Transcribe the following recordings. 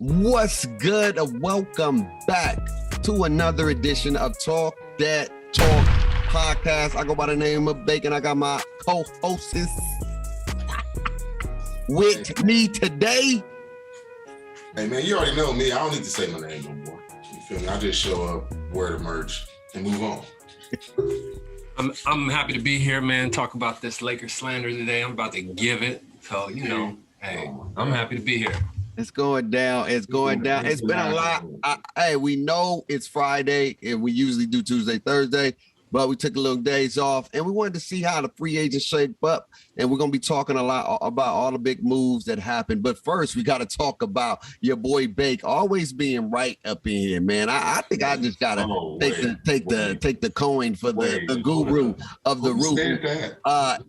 What's good? Welcome back to another edition of Dat Talk Podcast. I go by the name of Bacon. I got my co-hosts with me today. Hey man, you already know me. I don't need to say my name no more. You feel me? I just show up, wear the merch, and move on. I'm happy to be here, man. Talk about this Lakers slander today. I'm about to give it. So, hey, I'm happy to be here. It's going down. It's going down. It's been a lot. Hey, we know it's Friday, and we usually do Tuesday, Thursday, but we took a little days off, and we wanted to see how the free agents shape up, and we're going to be talking a lot about all the big moves that happened. But first, we got to talk about your boy Bake always being right up in here, man. I think I just got to take the coin for the guru of the roof.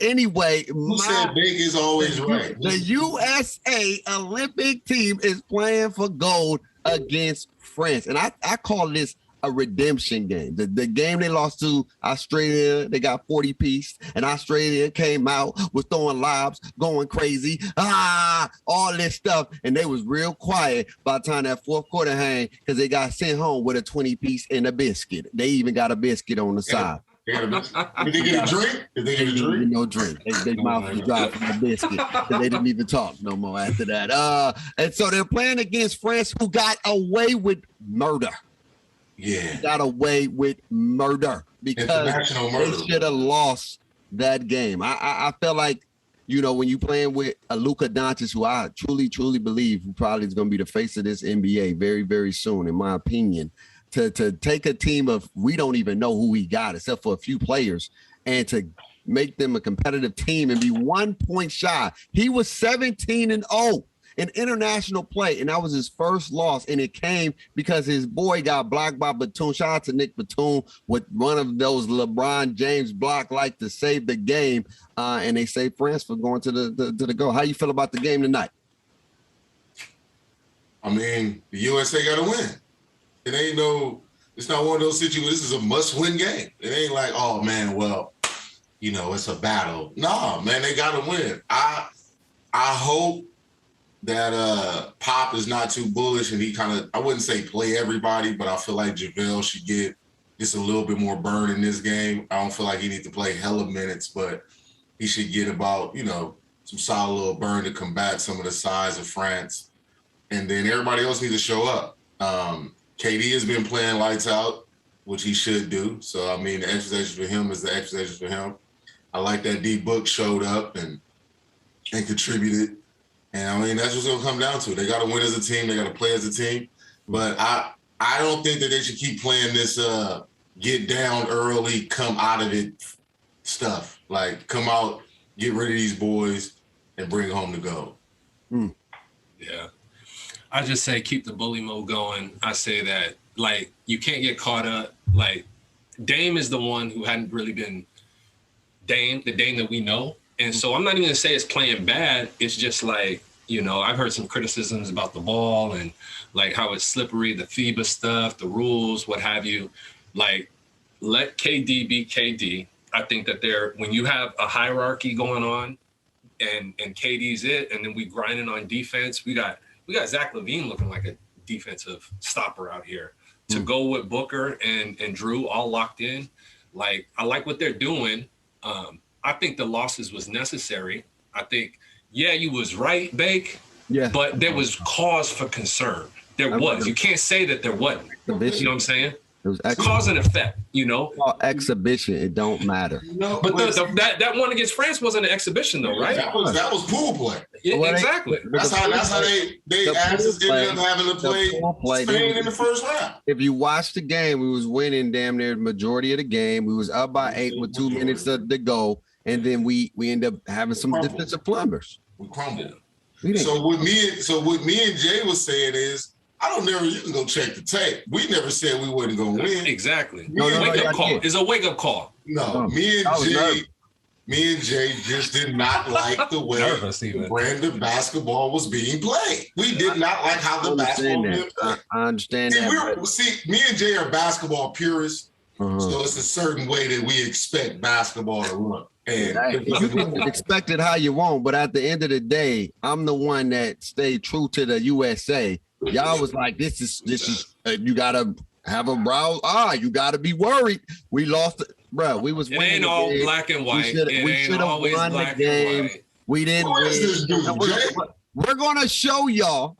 Anyway, who said Bake is always right? The USA Olympic team is playing for gold against France, and I call this a redemption game. The game they lost to Australia, they got 40 piece, and Australia came out, was throwing lobs, going crazy, all this stuff, and they was real quiet by the time that fourth quarter hang because they got sent home with a 20 piece and a biscuit. They even got a biscuit on the side. Did they get a drink? No drink. They mouth was dry from the biscuit. And they didn't even talk no more after that. And so they're playing against France, who got away with murder. Yeah, got away with murder because they should have lost that game. I feel like, when you playing with a Luka Doncic, who I truly believe who probably is going to be the face of this NBA very, very soon, in my opinion, to take a team of, we don't even know who he got except for a few players, and to make them a competitive team and be 1 point shy. He was 17-0. in international play, and that was his first loss, and it came because his boy got blocked by Batum. Shout out to Nick Batum with one of those LeBron James block like to save the game, and they saved France for going to the goal. How you feel about the game tonight? I mean, the USA got to win. It's not one of those situations. This is a must-win game. It ain't like, oh man, well, it's a battle. No, man, they got to win. I hope that Pop is not too bullish, and he I wouldn't say play everybody, but I feel like JaVale should get just a little bit more burn in this game. I don't feel like he needs to play hella minutes, but he should get about, some solid little burn to combat some of the size of France. And then everybody else needs to show up. KD has been playing lights out, which he should do. So, I mean, the expectation for him is the expectation for him. I like that D-Book showed up and contributed. And I mean, that's what's going to come down to. They got to win as a team. They got to play as a team. But I don't think that they should keep playing this get down early, come out of it stuff. Like, come out, get rid of these boys, and bring home the goal. Yeah. I just say keep the bully mode going. I say that, you can't get caught up. Dame is the one who hadn't really been Dame, the Dame that we know. And so I'm not even going to say it's playing bad. It's just I've heard some criticisms about the ball and how it's slippery, the FIBA stuff, the rules, what have you. Let KD be KD. I think that when you have a hierarchy going on and KD's it, and then we grinding on defense, we got Zach LaVine looking like a defensive stopper out here. To go with Booker and Drew all locked in. I like what they're doing. I think the losses was necessary. I think, you was right, Bake. Yeah. But there was cause for concern. There was. You can't say that there wasn't. Exhibition. You know what I'm saying? It was cause and effect, Exhibition. It don't matter. But that one against France wasn't an exhibition, though, right? That was pool play. Yeah, exactly. That's how they asked us ended up having to play Spain in the first round. If you watch the game, we was winning damn near the majority of the game. We was up by 8 with 2 minutes to go. And then we end up having some defensive plumbers. We crumbled. So what me and Jay was saying is, you can go check the tape. We never said we wasn't going to win. Exactly. Wake up call. It's a wake-up call. No, me and Jay just did not like the way the brand of basketball was being played. We did not like how the basketball was being played. I understand that. Me and Jay are basketball purists, so it's a certain way that we expect basketball to run. And you can expect it how you want, but at the end of the day, I'm the one that stayed true to the USA Y'all was like, this is you gotta have a brow. You gotta be worried. We lost it, bro. We was winning. It ain't all black and white. We should have won the game. We didn't win. We're gonna show y'all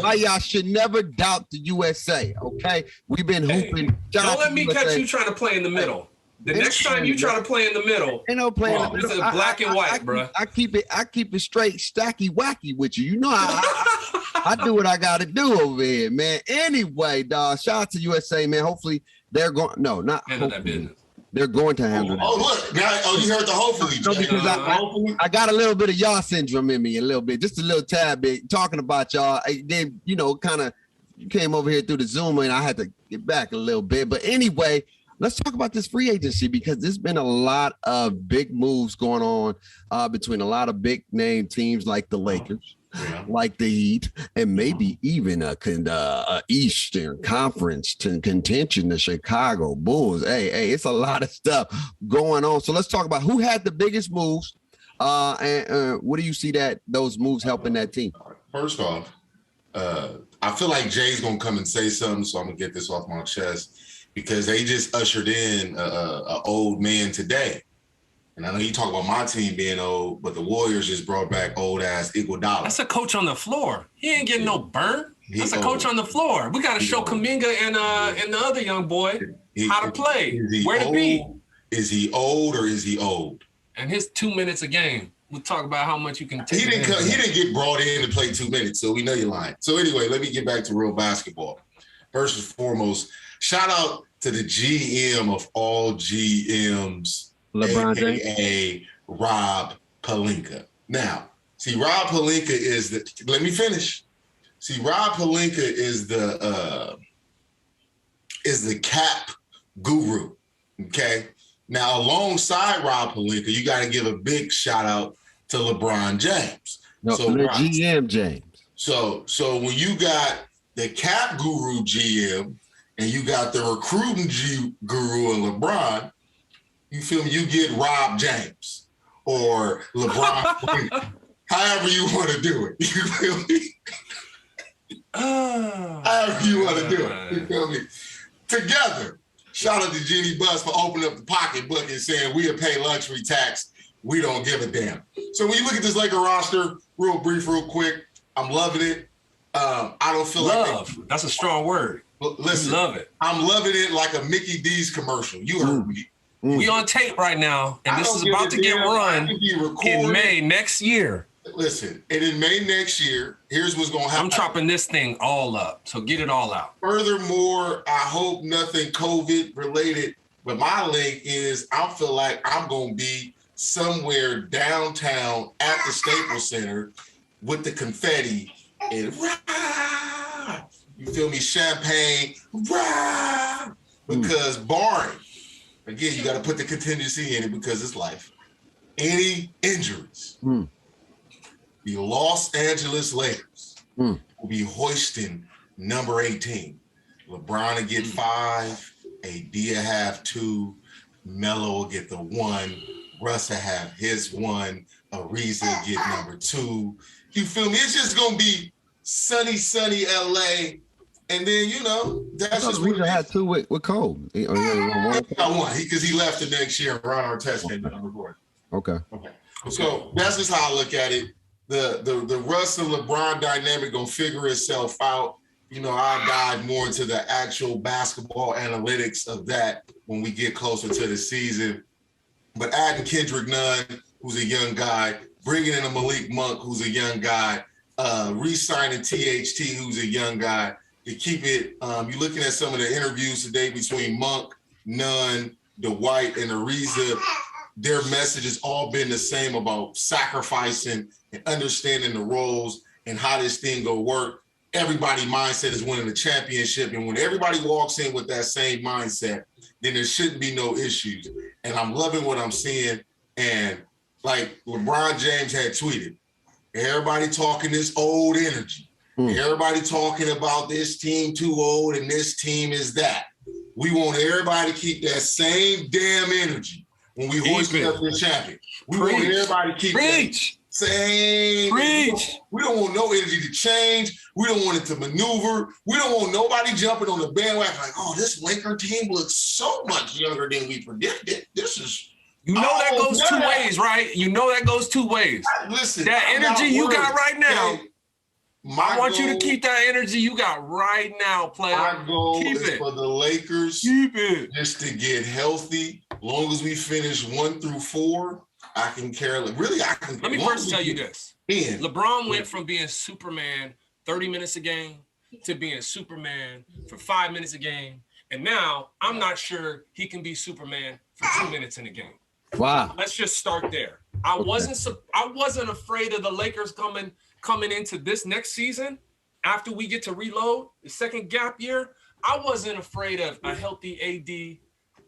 why y'all should never doubt the USA. Okay, we've been hooping. Don't let me catch you trying to play in the middle. The next time you try to play in the middle, ain't no playing in the middle. This is black and white, bro. I keep it straight, stacky, wacky with you. You know I do what I got to do over here, man. Anyway, dog, shout out to USA, man. Hopefully they're going. No, not handle that business. They're going to handle that. Look, now, you heard the hopefully. No, because I got a little bit of y'all syndrome in me, a little bit, just a little tad bit. Talking about y'all, they, kind of came over here through the Zoom, and I had to get back a little bit. But anyway, let's talk about this free agency because there's been a lot of big moves going on between a lot of big name teams like the Lakers, like the Heat, and maybe even a Eastern Conference contention, the Chicago Bulls. Hey, it's a lot of stuff going on. So let's talk about who had the biggest moves, and what do you see that those moves helping that team? First off, I feel like Jay's gonna come and say something, so I'm gonna get this off my chest. Because they just ushered in a old man today. And I know you talk about my team being old, but the Warriors just brought back old ass Iguodala. That's a coach on the floor. He ain't getting no burn. That's a coach on the floor. We got to show Kuminga and the other young boy how to play, where to be. Is he old or is he old? And his 2 minutes a game. We'll talk about how much you can take. He didn't get brought in to play 2 minutes, so we know you're lying. So anyway, let me get back to real basketball. First and foremost, shout out to the GM of all GMs, LeBron James, Rob Pelinka. Now, see, Rob Pelinka is let me finish. See, Rob Pelinka is the cap guru. Okay. Now, alongside Rob Pelinka, you got to give a big shout out to LeBron James. No, so the GM James. So when you got the cap guru GM and you got the recruiting guru and LeBron, you feel me? You get Rob James or LeBron, however you want to do it. You feel me? However you want to do it. You feel me? Together. Shout out to Jeannie Buss for opening up the pocketbook and saying we'll pay luxury tax. We don't give a damn. So when you look at this Laker roster, real brief, real quick, I'm loving it. I don't feel like that's a strong word. Listen, love it. I'm loving it like a Mickey D's commercial. You heard me. We on tape right now, and this is about to get run in May next year. Listen, and in May next year, here's what's going to happen. I'm chopping this thing all up, so get it all out. Furthermore, I hope nothing COVID related, but my link is I feel like I'm going to be somewhere downtown at the Staples Center with the confetti and you feel me, champagne, because barring, again, you got to put the contingency in it because it's life. Any injuries, the Los Angeles Lakers will be hoisting number 18. LeBron will get 5, AD will have 2, Melo will get the 1, Russ will have his 1, Ariza will get number 2. You feel me? It's just going to be sunny LA. And then, that's just what we had 2 with Cole. I won because he left the next year. Ron Artest came on board. Okay. So that's just how I look at it. The Russ and LeBron dynamic gonna figure itself out. I'll dive more into the actual basketball analytics of that when we get closer to the season. But adding Kendrick Nunn, who's a young guy, bringing in a Malik Monk, who's a young guy, re-signing THT, who's a young guy. To keep it, you're looking at some of the interviews today between Monk, Nunn, Dwight, and Ariza. Their message has all been the same about sacrificing and understanding the roles and how this thing go work. Everybody's mindset is winning the championship. And when everybody walks in with that same mindset, then there shouldn't be no issues. And I'm loving what I'm seeing. And like LeBron James had tweeted, everybody talking this old energy. Everybody talking about this team too old and this team is that. We want everybody to keep that same damn energy when we hoist up the champion. We want everybody to keep that Same. Preach. We don't want no energy to change. We don't want it to maneuver. We don't want nobody jumping on the bandwagon like, oh, this Laker team looks so much younger than we predicted. This is. You know that goes two ways, right? You know that goes two ways. Listen, that energy you got right now. Hey, I want you to keep that energy you got right now, player. My goal keep is it. for the Lakers just to get healthy. As long as we finish 1 through 4, I can care. Really, I can. Let me first tell you this. LeBron went from being Superman 30 minutes a game to being Superman for 5 minutes a game. And now I'm not sure he can be Superman for 2 minutes in a game. Wow. Let's just start there. I wasn't afraid of the Lakers coming into this next season after we get to reload the second gap year. I wasn't afraid of a healthy AD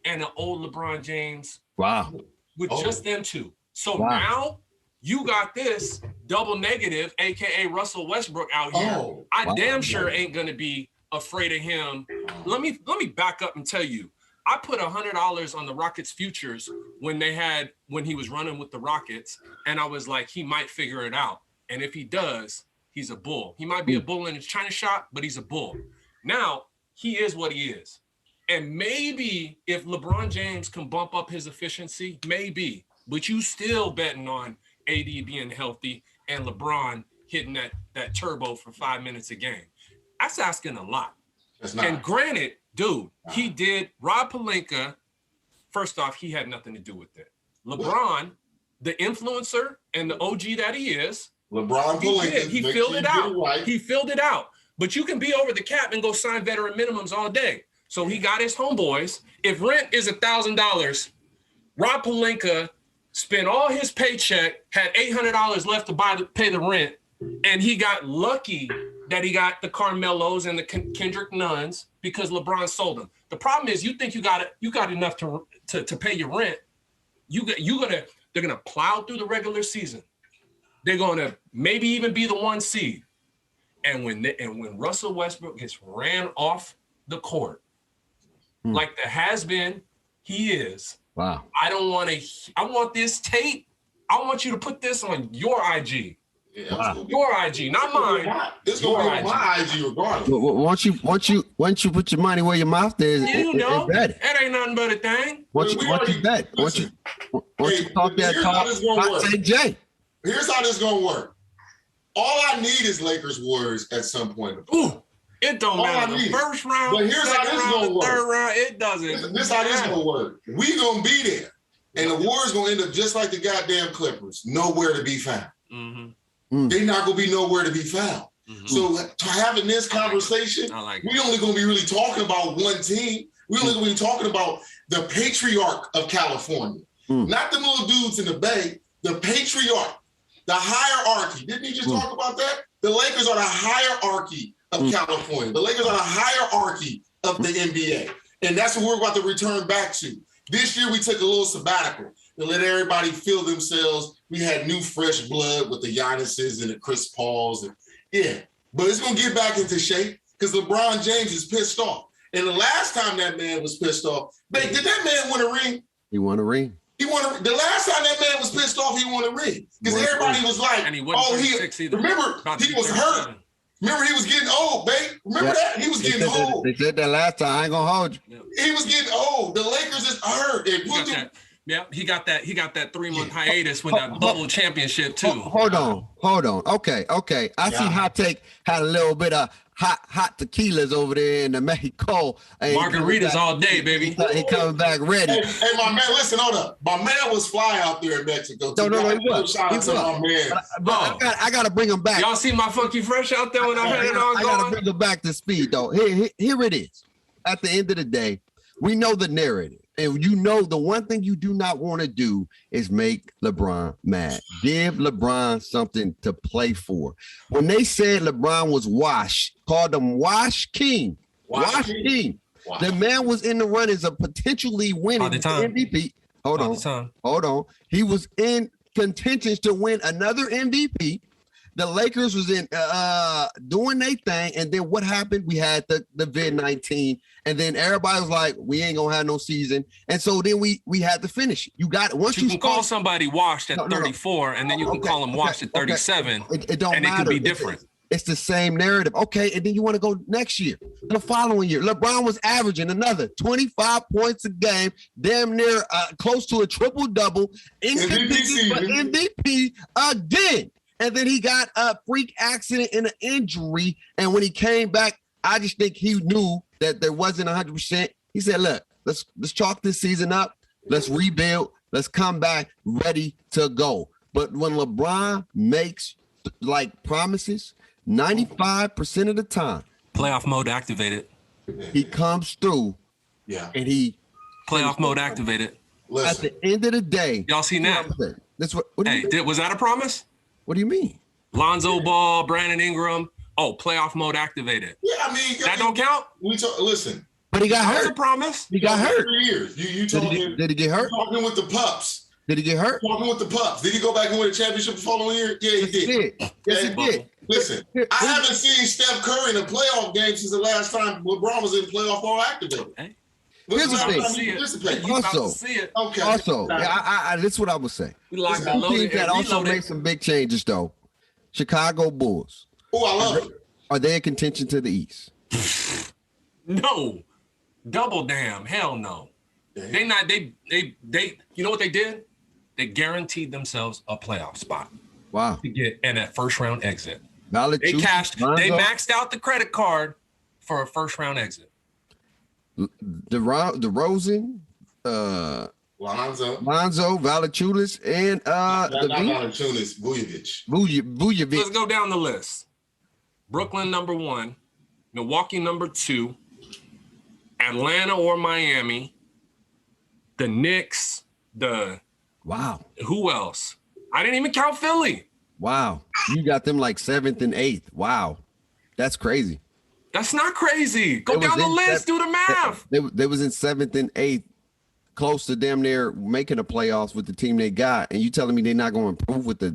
and an old LeBron James. Wow. With just them two. So now you got this double negative, aka Russell Westbrook out here. I damn sure ain't gonna be afraid of him. Let me back up and tell you. I put $100 on the Rockets futures when he was running with the Rockets, and I was like, he might figure it out. And if he does, he's a bull. He might be a bull in his China shop, but he's a bull. Now, he is what he is. And maybe if LeBron James can bump up his efficiency, maybe. But you still betting on AD being healthy and LeBron hitting that turbo for 5 minutes a game. That's asking a lot. And granted, dude, he did. Rob Pelinka, first off, he had nothing to do with it. LeBron, the influencer and the OG that he is, LeBron Pelinka, he filled it out. Right. He filled it out. But you can be over the cap and go sign veteran minimums all day. So he got his homeboys. If rent is $1,000, Rob Pelinka spent all his paycheck, had $800 left to pay the rent, and he got lucky that he got the Carmelos and the Kendrick Nuns because LeBron sold them. The problem is, you think you got enough to pay your rent. They're gonna plow through the regular season. They're gonna maybe even be the 1 seed. And when Russell Westbrook gets ran off the court, like the has been, he is. Wow. I want this tape. I want you to put this on your IG. Yeah, wow. Your IG, not mine. It's gonna be on my IG regardless. Once you put your money where your mouth is, that ain't nothing but a thing. Once you bet, once you talk that talk, Hottakejay. Here's how this gonna work. All I need is Lakers Warriors at some point. Ooh, it don't matter. The first round, but here's how this gonna work. Third round, it doesn't. This how this gonna work. We gonna be there, and the Warriors gonna end up just like the goddamn Clippers, nowhere to be found. They're not gonna be nowhere to be found. So having this conversation, we only gonna be really talking about one team. We only gonna be talking about the patriarch of California, not the little dudes in the Bay. The patriarch, the hierarchy. Didn't he just talk about that? The Lakers are the hierarchy of California. The Lakers are the hierarchy of the NBA, and that's what we're about to return back to. This year, we took a little sabbatical to let everybody feel themselves. We had new fresh blood with the Giannis's and the Chris Pauls. But it's going to get back into shape because LeBron James is pissed off. And the last time that man was pissed off, did that man win a ring? He won a ring. The last time that man was pissed off, he won a ring. Because everybody was like, remember, he was hurt. Remember, he was getting old, babe. Remember that? He was getting old. They said that last time. I ain't going to hold you. He was getting old. The Lakers is hurt. Yeah, he got that 3-month hiatus with that bubble championship too. Hold on. Okay. I see Hottakejay had a little bit of hot tequilas over there in the Mexico. Margaritas all day, baby. He coming back ready. Hey, my man, listen, hold up. My man was fly out there in Mexico. No, he was. Shout out to my man. But I got to bring him back. Y'all see my Funky Fresh out there when I had it on? I got to bring him back to speed, though. Here it is. At the end of the day, we know the narrative. And you know the one thing you do not want to do is make LeBron mad. Give LeBron something to play for. When they said LeBron was washed, called him Wash King. Wash King. Wow. The man was in the run as a potentially winning MVP. Hold on. He was in contention to win another MVP. The Lakers was in doing their thing, and then what happened? We had the COVID-19, and then everybody was like, "We ain't gonna have no season," and so then we had to finish it. You got it. Once you can call somebody washed at 34, and then you can call them washed at 37. It don't matter. It can be different. It's the same narrative. Okay, and then you want to go next year, the following year. LeBron was averaging another 25 points a game, damn near close to a triple-double, in contention for MVP again. And then he got a freak accident and an injury. And when he came back, I just think he knew that there wasn't 100%. He said, look, let's chalk this season up. Let's rebuild. Let's come back ready to go. But when LeBron makes like promises, 95% of the time, playoff mode activated. He comes through. Yeah. And he playoff mode activated. Listen. At the end of the day, y'all seen that? That's what was that a promise? What do you mean? Lonzo Ball, Brandon Ingram. Oh, playoff mode activated. Yeah, I mean that don't count. Listen. But he got hurt. That was a promise. He got hurt. 3 years. You talking? Did he get hurt? Talking with the pups. Did he get hurt? Talking with the pups. Did he go back and win a championship the following year? Yeah, he did. Yes, he did. Listen, I haven't seen Steph Curry in a playoff game since the last time LeBron was in playoff ball activated. Here's the thing. Also, this is what I would say. Some teams that also made some big changes, though. Chicago Bulls. Oh, I love it. Are they in contention to the East? No. Double damn. Hell no. Damn. They not. They. You know what they did? They guaranteed themselves a playoff spot. Wow. To get a first round exit. They cashed. Lonzo. They maxed out the credit card for a first round exit. DeRozan, Lonzo, Valanciunas, and not Valanciunas, Vujovic. Let's go down the list. Brooklyn number 1, Milwaukee number 2, Atlanta or Miami, the Knicks, wow. Who else? I didn't even count Philly. Wow. You got them like 7th and 8th. Wow. That's crazy. That's not crazy. Go down the list, do the math. They was in 7th and 8th, close to damn near making the playoffs with the team they got. And you telling me they're not going to improve with the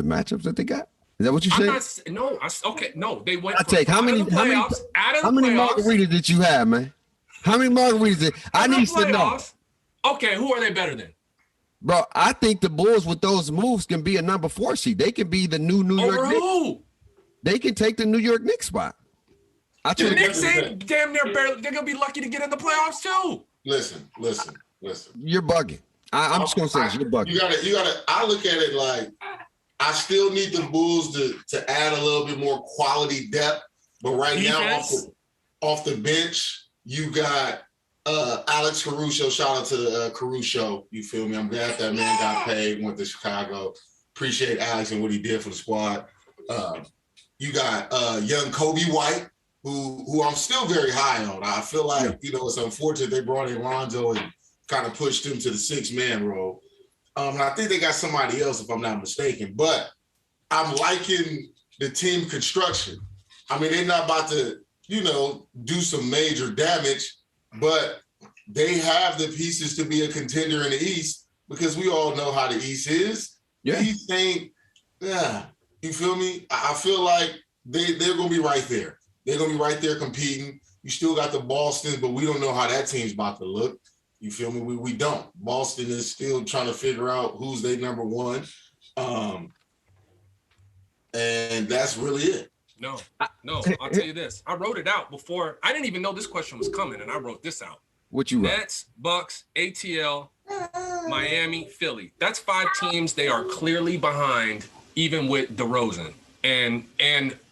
matchups that they got? Is that what you saying? No, they went how many margaritas did you have, man? How many margaritas I need to know. Okay, who are they better than? Bro, I think the Bulls with those moves can be a number 4 seed. They can be the new New York Knicks. Who? They can take the New York Knicks spot. The Knicks ain't damn near barely. They're gonna be lucky to get in the playoffs too. Listen. You're bugging. I'm just gonna say you're bugging. You gotta. I look at it like I still need the Bulls to add a little bit more quality depth. But right now, off the bench, you got Alex Caruso. Shout out to Caruso. You feel me? I'm glad that man got paid, went to Chicago. Appreciate Alex and what he did for the squad. You got young Kobe White, who I'm still very high on. I feel like, it's unfortunate they brought in Lonzo and kind of pushed him to the 6-man role. And I think they got somebody else, if I'm not mistaken. But I'm liking the team construction. I mean, they're not about to, do some major damage, but they have the pieces to be a contender in the East because we all know how the East is. Yeah. The East ain't, you feel me? I feel like they're going to be right there. They're going to be right there competing. You still got the Boston, but we don't know how that team's about to look. You feel me? We don't. Boston is still trying to figure out who's their number 1. And that's really it. No. I'll tell you this. I wrote it out before. I didn't even know this question was coming, and I wrote this out. What you wrote? Nets, Bucks, ATL, Miami, Philly. That's 5 teams they are clearly behind, even with DeRozan. And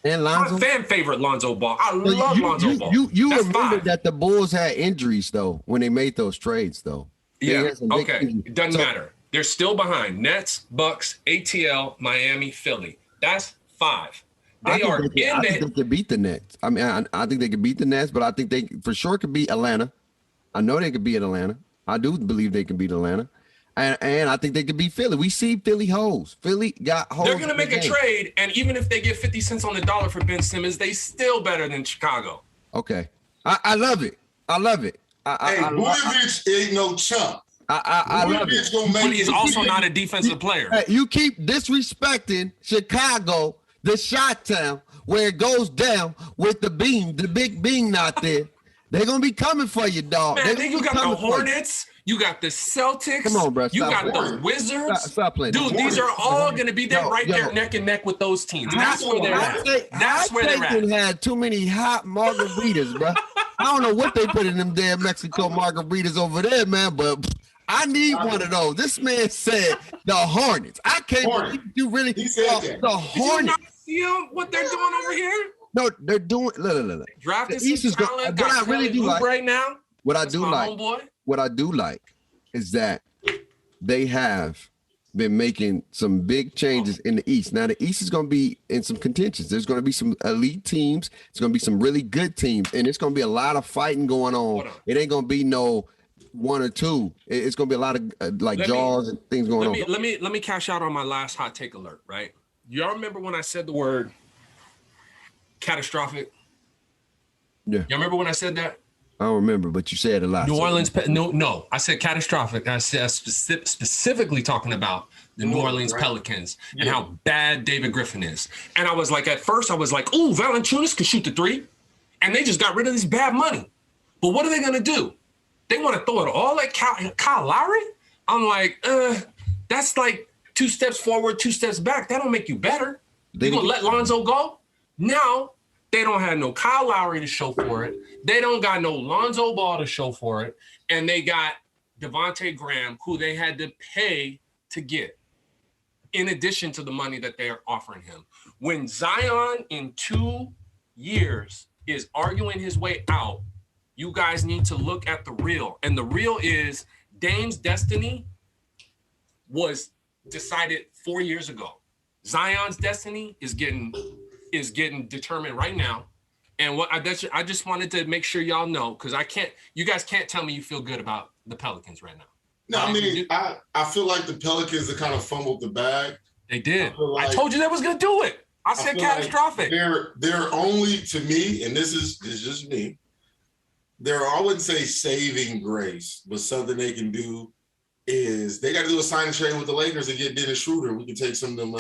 Lonzo? My fan favorite Lonzo Ball. I love Lonzo Ball. You remember that the Bulls had injuries, though, when they made those trades, though. Yeah, okay. It doesn't matter. They're still behind. Nets, Bucks, ATL, Miami, Philly. That's 5. I think they could beat the Nets. I mean, I think they could beat the Nets, but I think they for sure could beat Atlanta. I know they could beat Atlanta. I do believe they can beat Atlanta. And I think they could beat Philly. We see Philly hoes. Philly got hoes. They're going to make a trade, and even if they get 50 cents on the dollar for Ben Simmons, they still better than Chicago. Okay. I love it. I love it. Vujovic ain't no chump. I love it. But he's also not a defensive player. You keep disrespecting Chicago the shot town where it goes down with the beam, the big beam not there. They're gonna be coming for you, dog. Man, then you got the Hornets, you got the Celtics, come on, bro. You got the Wizards. Stop playing. Dude, these are all gonna be there right there neck and neck with those teams. That's where they're at. That's where they're at. Had too many hot margaritas, bro. I don't know what they put in them damn Mexico margaritas over there, man, but I need one of those. This man said the Hornets. I can't believe you really said that. The Hornets. Did you not see what they're doing over here? No, they're doing. Look. Drafted the East is talent. What I really do like right now. What I do like is that they have been making some big changes in the East. Now the East is going to be in some contentions. There's going to be some elite teams. It's going to be some really good teams, and it's going to be a lot of fighting going on. It ain't going to be no one or two. It's going to be a lot of jaws and things going on. Let me cash out on my last hot take alert. Right? Y'all remember when I said the word catastrophic? Yeah. Y'all remember when I said that? I don't remember, but you said a lot. New Orleans, no, I said catastrophic. I said specifically talking about the New Orleans Pelicans and how bad David Griffin is. And I was like, at first, I was like, ooh, Valanciunas can shoot the three. And they just got rid of this bad money. But what are they going to do? They want to throw it all at Kyle Lowry? I'm like, that's like 2 steps forward, 2 steps back. That don't make you better. You going to let Lonzo go? Now, they don't have no Kyle Lowry to show for it. They don't got no Lonzo Ball to show for it. And they got Devontae Graham, who they had to pay to get, in addition to the money that they are offering him. When Zion in 2 years is arguing his way out, you guys need to look at the real. And the real is Dame's destiny was decided 4 years ago. Zion's destiny is getting determined right now. And what I just wanted to make sure y'all know, because you guys can't tell me you feel good about the Pelicans right now. No, I mean, I feel like the Pelicans have kind of fumbled the bag. They did. I told you they was gonna do it. I said catastrophic. Like they're only, to me, and this is just me, I wouldn't say saving grace, but something they can do is they got to do a sign and trade with the Lakers and get Dennis Schroeder. We can take some of them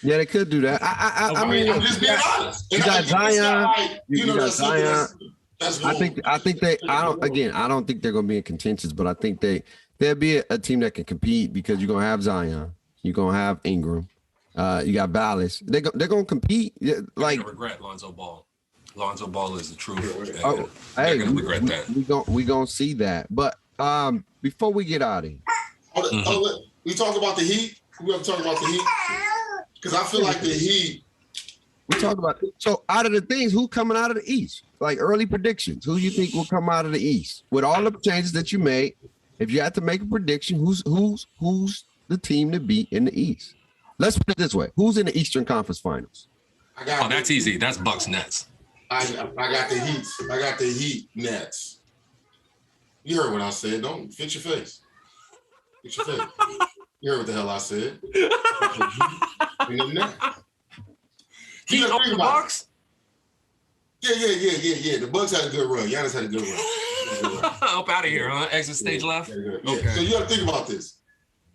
Yeah, they could do that. I mean, I'm just being honest. You got Zion. You got Zion. I think they. I don't think they're going to be in contentions, but I think they'll be a team that can compete because you're going to have Zion, you're going to have Ingram, you got Ballas. They're going to compete. Like, I regret Lonzo Ball. Lonzo Ball is the truth. Oh, hey, gonna regret that. We gonna see that. But before we get out of here, we talk about the Heat. We have to talk about the Heat because I feel like the Heat. We talk about so out of the things, who coming out of the East? Like early predictions, who you think will come out of the East with all the changes that you made? If you had to make a prediction, who's the team to beat in the East? Let's put it this way: who's in the Eastern Conference Finals? That's easy. That's Bucks Nets. I got the Heat. I got the Heat Nets. You heard what I said. Don't fix your face. Fix your face. You heard what the hell I said. Heat up the Bucks? Yeah. The Bucks had a good run. Giannis had a good run. Up out of here, huh? Exit stage left? Yeah. Okay. So you have to think about this.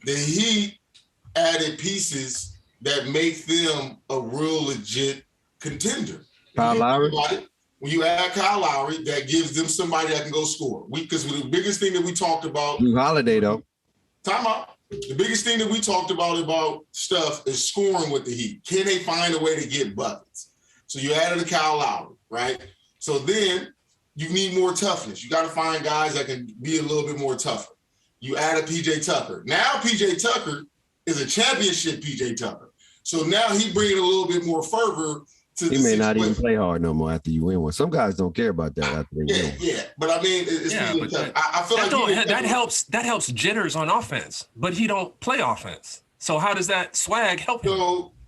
The Heat added pieces that make them a real legit contender. Kyle Lowry. When you add Kyle Lowry, that gives them somebody that can go score. Because the biggest thing that we talked about. Drew Holiday, though. Time out. The biggest thing that we talked about stuff is scoring with the Heat. Can they find a way to get buckets? So you added a Kyle Lowry, right? So then you need more toughness. You got to find guys that can be a little bit more tougher. You add a PJ Tucker. Now PJ Tucker is a championship PJ Tucker. So now he bringing a little bit more fervor. He may not even play hard no more after you win one. Some guys don't care about that after they win. Yeah, but I mean, it's I feel like that helps jitters on offense, but he don't play offense. So how does that swag help him?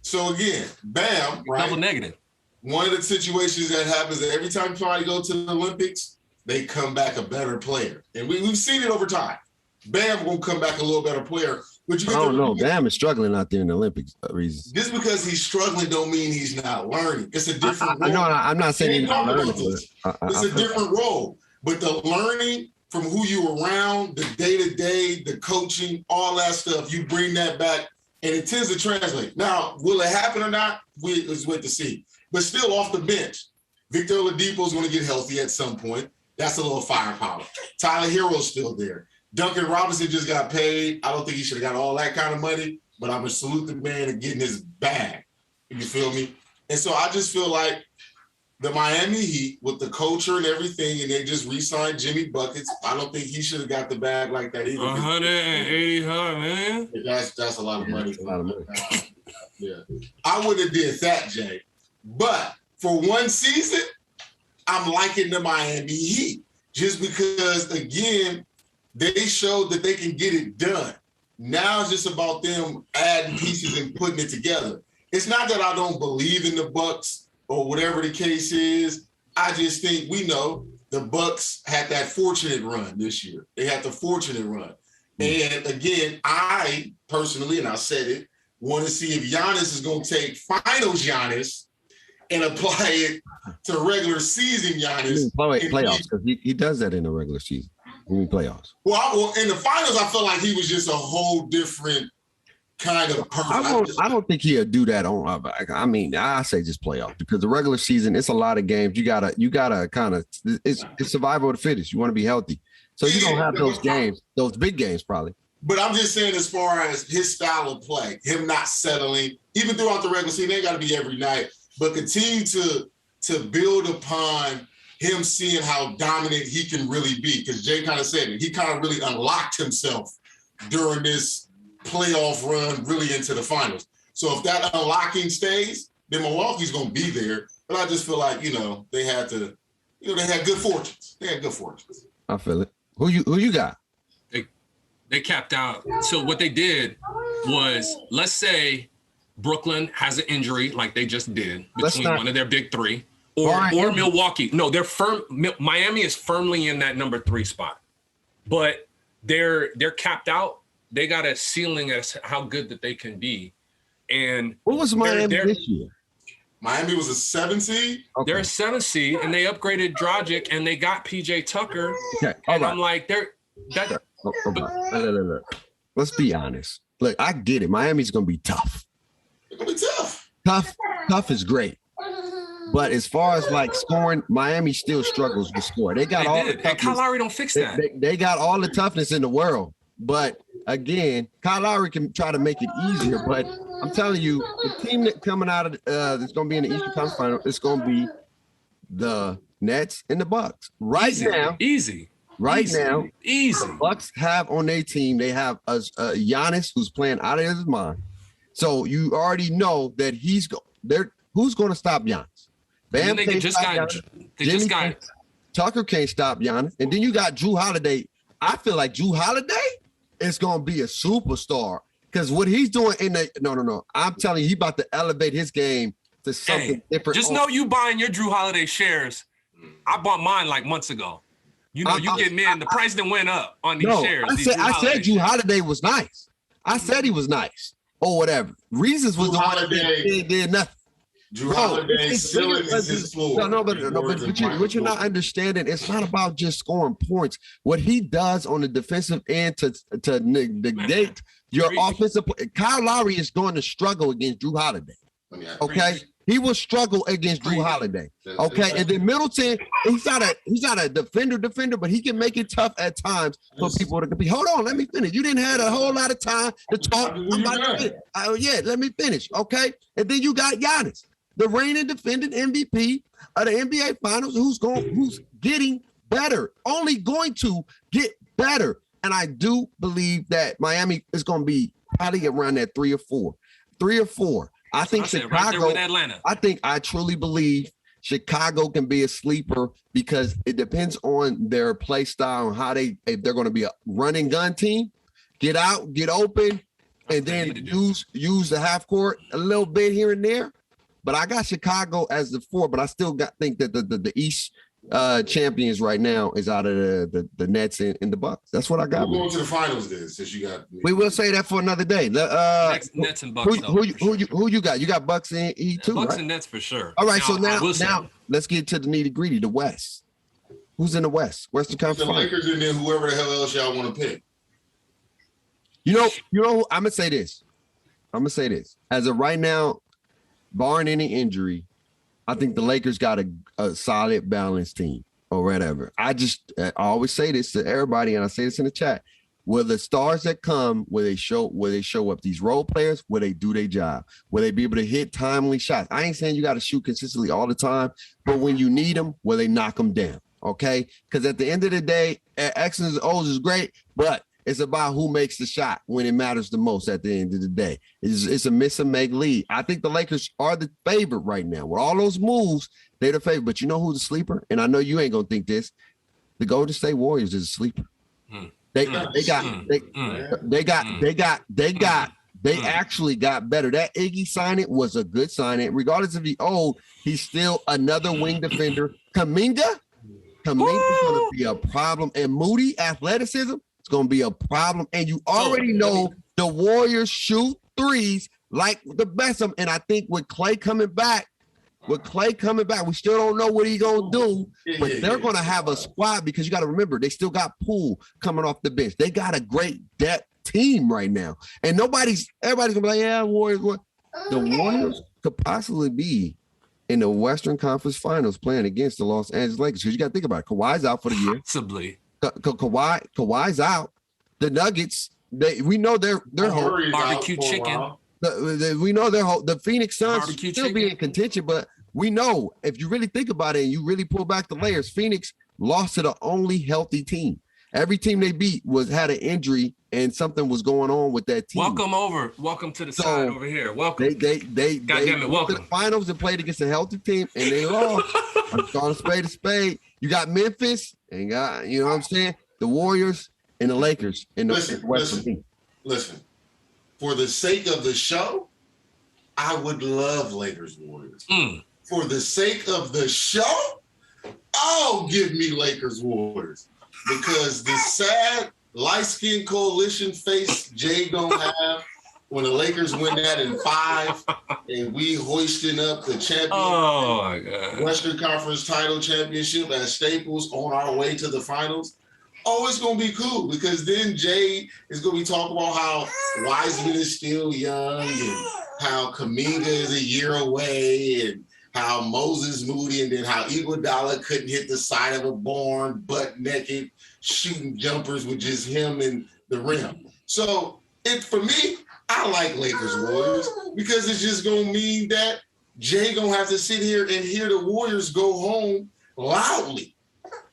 So again, bam, right? Double negative. One of the situations that happens that every time somebody goes to the Olympics, they come back a better player, and we've seen it over time. Bam will come back a little better player. But I don't know. Bam is struggling out there in the Olympics reasons. Just because he's struggling don't mean he's not learning. It's a different role. No, I'm not saying he's not learning. It's a different role. But the learning from who you around, the day-to-day, the coaching, all that stuff, you bring that back and it tends to translate. Now, will it happen or not? Let's wait to see. But still off the bench, Victor Oladipo is going to get healthy at some point. That's a little firepower. Tyler Hero's still there. Duncan Robinson just got paid. I don't think he should have got all that kind of money, but I'm going to salute the man and getting his bag. You feel me? And so I just feel like the Miami Heat with the culture and everything, and they just re-signed Jimmy Buckets. I don't think he should have got the bag like that either. 180, man. That's a lot of money. That's a lot of money. Yeah. I would have did that, Jay. But for one season, I'm liking the Miami Heat just because, again, they showed that they can get it done. Now it's just about them adding pieces and putting it together. It's not that I don't believe in the Bucks or whatever the case is. I just think we know the Bucks had that fortunate run this year. They had the fortunate run. And again, I personally, and I said it, want to see if Giannis is going to take finals Giannis and apply it to regular season Giannis. Playoffs, because he does that in the regular season. Playoffs. Well, in the finals, I felt like he was just a whole different kind of person. I don't think he'll do that on. I mean, I say just playoffs because the regular season, it's a lot of games. You gotta kind of it's survival of the fittest. You want to be healthy, so you don't have those games, those big games probably. But I'm just saying, as far as his style of play, him not settling, even throughout the regular season, they got to be every night, but continue to build upon him seeing how dominant he can really be. Because Jay kind of said it, he kind of really unlocked himself during this playoff run, really into the finals. So if that unlocking stays, then Milwaukee's going to be there. But I just feel like, they had to, they had good fortunes. They had good fortunes. I feel it. Who you got? They capped out. So what they did was, let's say Brooklyn has an injury like they just did between one of their big three, or Milwaukee. No, they're firm. Miami is firmly in that number 3 spot, but they're capped out. They got a ceiling as how good that they can be. And what was Miami this year? Miami was a 7 seed. Okay. They're a 7 seed, and they upgraded Dragic, and they got PJ Tucker. Okay. And I'm like, let's be honest. Look, I get it. Miami's gonna be tough. It's gonna be tough. Tough is great. But as far as like scoring, Miami still struggles to score. They got all the toughness. And Kyle Lowry don't fix that. They got all the toughness in the world. But again, Kyle Lowry can try to make it easier. But I'm telling you, the team that coming out of that's gonna be in the Eastern Conference Final, it's gonna be the Nets and the Bucks. Right now, the Bucks have on their team, they have Giannis who's playing out of his mind. So you already know that who's going to stop Giannis? Bam can't stop Giannis. Tucker can't stop Giannis. And then you got Jrue Holiday. I feel like Jrue Holiday is going to be a superstar because what he's doing no. I'm telling you, he's about to elevate his game to something different. Just know you buying your Jrue Holiday shares. I bought mine like months ago. You getting in. The price didn't went up on these shares. I said Jrue Holiday was nice. I said he was nice or whatever. Reasons was the one that did nothing. Jrue Holiday ceiling is his floor. But what you're not understanding, it's not about just scoring points. What he does on the defensive end to negate your offensive play. Kyle Lowry is going to struggle against Jrue Holiday. Okay? He will struggle against Jrue Holiday. Okay, and then Middleton, he's not a defender, but he can make it tough at times for people to compete. Hold on, let me finish. You didn't have a whole lot of time to talk. Let me finish. Okay, and then you got Giannis, the reigning defending MVP of the NBA Finals, who's getting better, only going to get better. And I do believe that Miami is going to be probably around that 3 or 4. I think Chicago. I truly believe Chicago can be a sleeper because it depends on their play style and if they're going to be a running gun team, get out, get open, and then use the half court a little bit here and there. But I got Chicago as the 4, but I still think that the East champions right now is out of the Nets and the Bucks. That's what I got. We're going to the finals then, since you got. We will say that for another day. Nets and Bucks. Who you got? You got Bucks and Heat too, Bucks right? and Nets for sure. All right, now let's get to the nitty gritty. The West. Who's in the West? Western Conference. The Lakers and then whoever the hell else y'all want to pick. You know. I'm gonna say this. I'm gonna say this. As of right now, barring any injury, I think the Lakers got a solid, balanced team or whatever. I always say this to everybody, and I say this in the chat. Will the stars that come, will they show up? These role players, will they do their job? Will they be able to hit timely shots? I ain't saying you got to shoot consistently all the time, but when you need them, will they knock them down? Okay? Because at the end of the day, X's and O's is great, but it's about who makes the shot when it matters the most at the end of the day. It's a miss and make lead. I think the Lakers are the favorite right now. With all those moves, they're the favorite. But you know who's the sleeper? And I know you ain't going to think this. The Golden State Warriors is a sleeper. They actually got better. That Iggy signing was a good signing. Regardless if he's old, he's still another wing defender. Kuminga's going to be a problem. And Moody, athleticism, it's going to be a problem. And you already know the Warriors shoot threes like the best of them. And I think with Clay coming back, we still don't know what he's going to do, but they're going to have a squad because you got to remember, they still got Poole coming off the bench. They got a great depth team right now. And everybody's going to be like, yeah, Warriors. The Warriors could possibly be in the Western Conference Finals playing against the Los Angeles Lakers because you got to think about it. Kawhi's out for the year. Possibly. Kawhi's out. The Nuggets, we know they're home. Barbecue chicken. We know the Phoenix Suns still be in contention, but we know if you really think about it and you really pull back the layers, Phoenix lost to the only healthy team. Every team they beat had an injury and something was going on with that team. Welcome to the side over here. Welcome. They welcome to the finals and played against a healthy team and they lost. I'm calling a spade. You got Memphis and got, you know what I'm saying? The Warriors and the Lakers in the Western team. Listen. For the sake of the show, I would love Lakers Warriors. For the sake of the show, give me Lakers Warriors. Because the sad light-skinned coalition face Jay gonna have when the Lakers win that in 5 and we hoisting up the Western Conference title championship at Staples on our way to the finals. It's going to be cool because then Jay is going to be talking about how Wiseman is still young and how Kuminga is a year away and how Moses Moody and then how Iguodala couldn't hit the side of a barn butt naked shooting jumpers with just him and the rim. So for me, I like Lakers Warriors because it's just going to mean that Jay going to have to sit here and hear the Warriors go home loudly.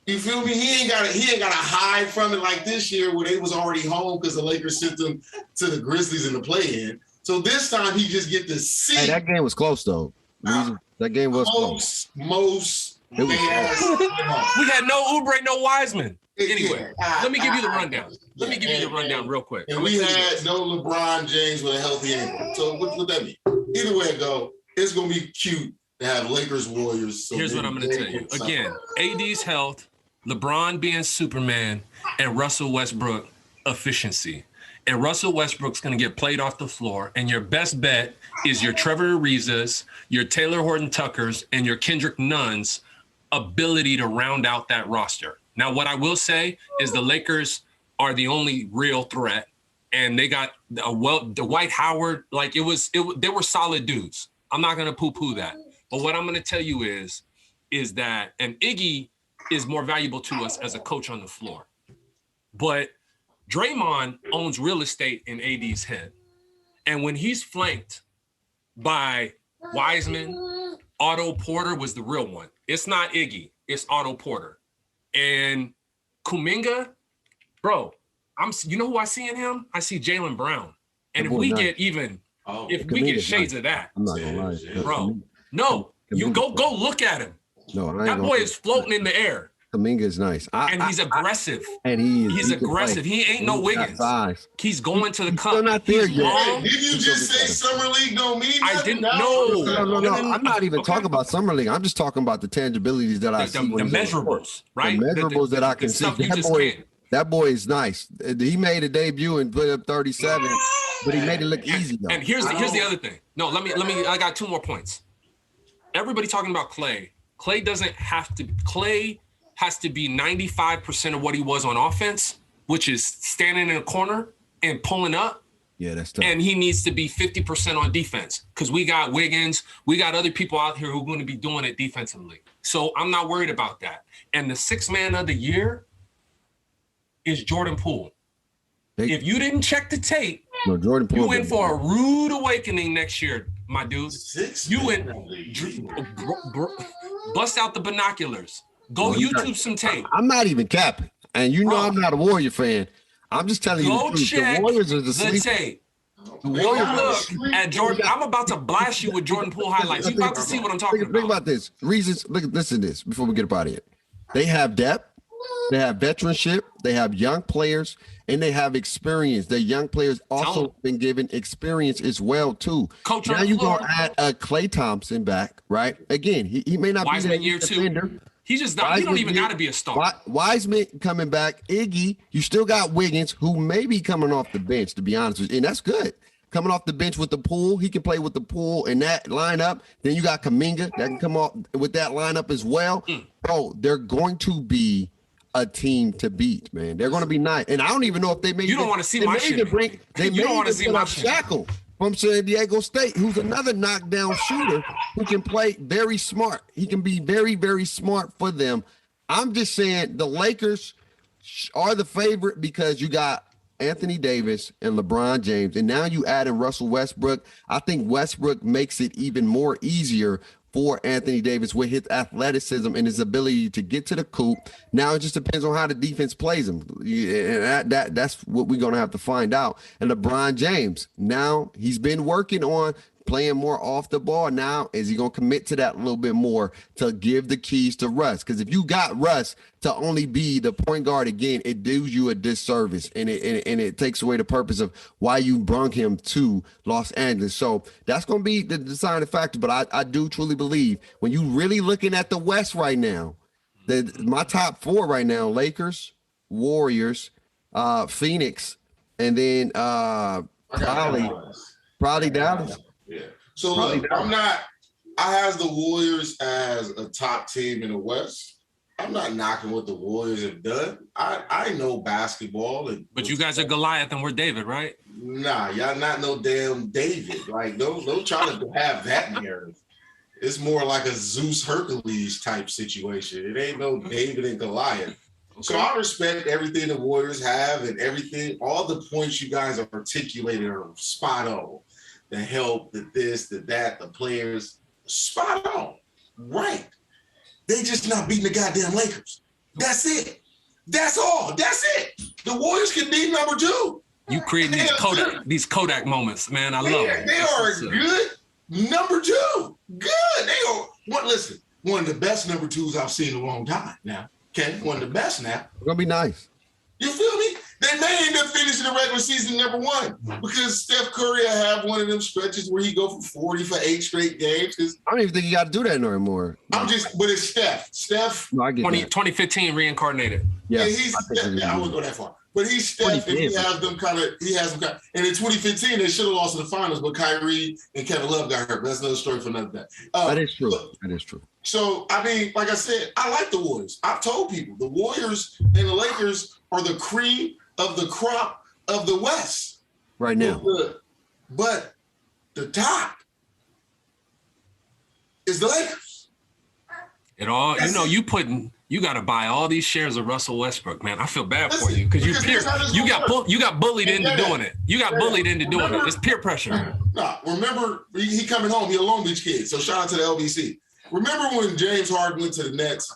You feel me? He ain't got to hide from it like this year where they was already home because the Lakers sent them to the Grizzlies in the play-in. So this time he just get to see. Hey, that game was close though. That game was close. We had no Oubre, no Wiseman. Anyway, let me give you the rundown. Let me give you the rundown real quick. And we had no LeBron James with a healthy ankle. So what that mean? Either way it go, it's gonna be cute to have Lakers Warriors. So here's what I'm gonna tell you. Again, AD's health, LeBron being Superman, and Russell Westbrook efficiency. And Russell Westbrook's going to get played off the floor. And your best bet is your Trevor Arizas, your Taylor Horton-Tuckers, and your Kendrick Nunn's ability to round out that roster. Now, what I will say is the Lakers are the only real threat. And they got Dwight Howard, they were solid dudes. I'm not going to poo-poo that. But what I'm going to tell you is that, and Iggy is more valuable to us as a coach on the floor. But Draymond owns real estate in AD's head. And when he's flanked by Wiseman, Otto Porter was the real one. It's not Iggy, it's Otto Porter. And Kuminga, bro, you know who I see in him? I see Jaylen Brown. And if we get shades of that, I'm not gonna lie, bro. No, you go look at him. No, that boy is floating in the air. Kuminga is nice. And he's aggressive. He's aggressive. He ain't no Wiggins. He's going to the cup. Still not there yet. Did you just say Summer League don't mean nothing? I didn't know. No. I'm not even talking about Summer League. I'm just talking about the tangibilities that I see. The measurables, right? The measurables that I can see. That boy is nice. He made a debut and put up 37, but he made it look easy though. And here's the other thing. No, let me. I got 2 more points. Everybody talking about Clay. Clay has to be 95% of what he was on offense, which is standing in a corner and pulling up. Yeah, that's tough. And he needs to be 50% on defense because we got Wiggins. We got other people out here who are going to be doing it defensively. So I'm not worried about that. And the sixth man of the year is Jordan Poole. If you didn't check the tape, Jordan Poole, you in for a rude awakening next year, my dude. You went bust out the binoculars. Go YouTube some tape. I'm not even capping. And I'm not a Warrior fan. I'm just telling you the truth. The Warriors are the tape. Look at Jordan. I'm about to blast you with Jordan Poole highlights. You're about to see what I'm talking about. Think about this. Listen to this before we get up out of here. They have depth. They have veteranship. They have young players. And they have experience. The young players also been given experience as well, too. Coach now you're going to add Klay Thompson back, right? Again, he may not Wiseman be that year defender. 2. He's just not. He don't even got to be a star. Wiseman coming back. Iggy, you still got Wiggins, who may be coming off the bench, to be honest with you. And that's good. Coming off the bench with the Poole. He can play with the Poole in that lineup. Then you got Kuminga that can come off with that lineup as well. Bro, they're going to be a team to beat, man. They're going to be nice. And I don't even know if they may. You don't want to see my shit. They may want to see my Shackle from San Diego State, who's another knockdown shooter who can play very smart. He can be very, very smart for them. I'm just saying the Lakers are the favorite because you got Anthony Davis and LeBron James, and now you add in Russell Westbrook. I think Westbrook makes it even more easier for Anthony Davis with his athleticism and his ability to get to the coop. Now it just depends on how the defense plays him. And that's what we're going to have to find out. And LeBron James, now he's been working on playing more off the ball. Now, is he going to commit to that a little bit more to give the keys to Russ? Because if you got Russ to only be the point guard again, it does you a disservice, and it takes away the purpose of why you brung him to Los Angeles. So that's going to be the deciding factor. But I do truly believe when you really looking at the West right now, my top 4 right now: Lakers, Warriors, Phoenix, and then probably Dallas. Yeah. So look, I have the Warriors as a top team in the West. I'm not knocking what the Warriors have done. I know basketball. But you guys are Goliath and we're David, right? Nah, y'all not no damn David. Like, don't try to have that narrative. It's more like a Zeus Hercules type situation. It ain't no David and Goliath. Okay. So I respect everything the Warriors have and everything. All the points you guys are articulated are spot on. The help, the this, the that, the players, spot on. Right. They just not beating the goddamn Lakers. That's it. That's all. That's it. The Warriors can beat number 2. You create these Kodak moments, man. I love it. They are good number 2. Good. They are one of the best number 2s I've seen in a long time now. Okay, one of the best now. It's gonna be nice. You feel me? They may end up finishing the regular season number 1 because Steph Curry will have one of them stretches where he go for 40 for 8 straight games. I don't even think you got to do that no more. But it's Steph. Steph. No, I get 2015 reincarnated. Yeah, I wouldn't go that far. But he's Steph, and he has them kind of. And in 2015, they should have lost in the finals, but Kyrie and Kevin Love got hurt. But that's another story for another day. That is true. That is true. So, I mean, like I said, I like the Warriors. I've told people the Warriors and the Lakers are the cream of the crop of the West right now. But the top is the Lakers. It all, you got to buy all these shares of Russell Westbrook, man. I feel bad for you because you got bullied into doing it. You got bullied into doing it. It's peer pressure. Nah, remember he coming home. He a Long Beach kid. So shout out to the LBC. Remember when James Harden went to the Nets?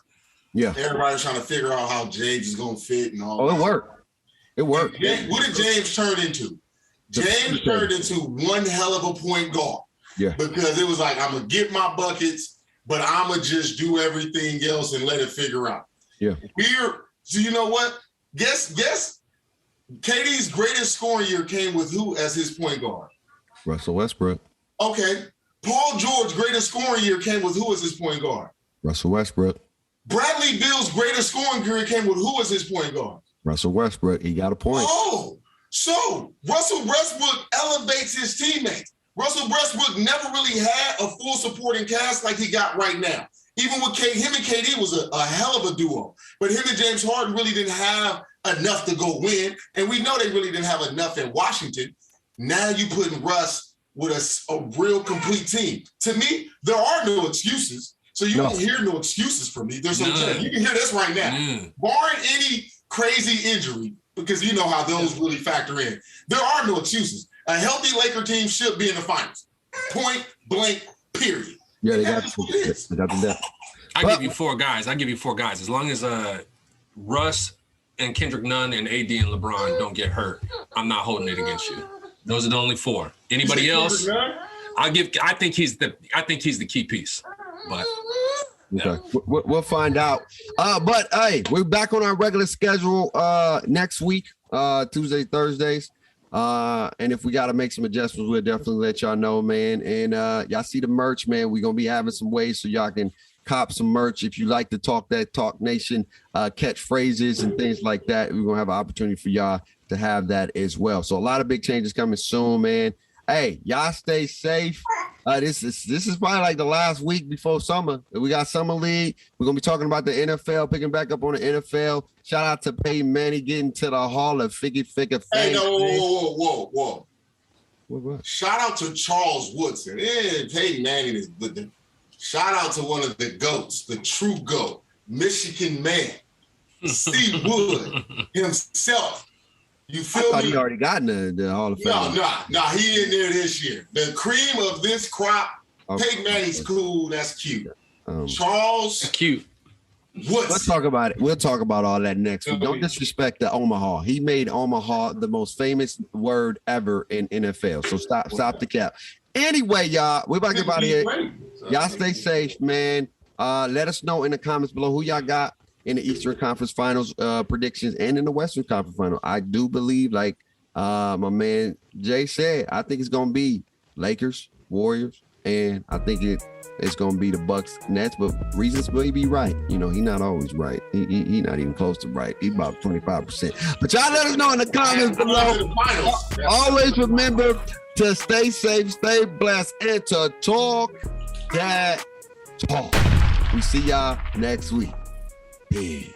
Yeah. Everybody's trying to figure out how James is going to fit and all. Oh, it worked. It worked. What did James turn into? James turned into one hell of a point guard. Yeah. Because it was like, I'm going to get my buckets, but I'm going to just do everything else and let it figure out. Yeah. So you know what? Guess KD's greatest scoring year came with who as his point guard? Russell Westbrook. Okay. Paul George's greatest scoring year came with who as his point guard? Russell Westbrook. Bradley Beal's greatest scoring year came with who as his point guard? Russell Westbrook. He got a point. Oh, so Russell Westbrook elevates his teammates. Russell Westbrook never really had a full supporting cast like he got right now. Even with him and KD was a hell of a duo. But him and James Harden really didn't have enough to go win. And we know they really didn't have enough in Washington. Now you putting Russ with a real complete team. To me, there are no excuses. So you won't hear no excuses from me. There's no chance. You can hear this right now. Barring any crazy injury, because you know how those really factor in, there are no excuses. A healthy Laker team should be in the finals. Point blank, period. Yeah, they got the I give you four guys. As long as Russ and Kendrick Nunn and AD and LeBron don't get hurt, I'm not holding it against you. Those are the only four. Anybody else? I think he's the key piece. But okay, we'll find out. But hey, we're back on our regular schedule next week, Tuesday, Thursdays. And if we got to make some adjustments, we'll definitely let y'all know, man. And y'all see the merch, man. We're gonna be having some ways so y'all can cop some merch. If you like to talk that Talk Nation catchphrases and things like that, we're gonna have an opportunity for y'all to have that as well. So a lot of big changes coming soon, man. Hey, y'all stay safe. This is probably like the last week before summer. We got Summer League. We're going to be talking about the NFL, picking back up on the NFL. Shout out to Peyton Manning getting to the Hall of Figure Fame. Hey, no, whoa. What? Shout out to Charles Woodson. Peyton Manning is good. Shout out to one of the GOATs, the true GOAT, Michigan man, Steve Wood himself. You feel me? I thought he already got in the Hall of Fame. No, he in there this year. The cream of this crop, Peyton Manning's cool. That's cute. Charles, cute. Let's talk about it. We'll talk about all that next week. Don't disrespect the Omaha. He made Omaha the most famous word ever in NFL. So stop the cap. Anyway, y'all, we're about to get out of here. Y'all stay safe, man. Let us know in the comments below who y'all got in the Eastern Conference Finals predictions and in the Western Conference Final. I do believe, like my man Jay said, I think it's going to be Lakers, Warriors, and I think it's going to be the Bucks, Nets, but reasons may be right. You know, he's not always right. He not even close to right. He's about 25%. But y'all let us know in the comments below. Always remember to stay safe, stay blessed, and to talk that talk. We see y'all next week. Peace.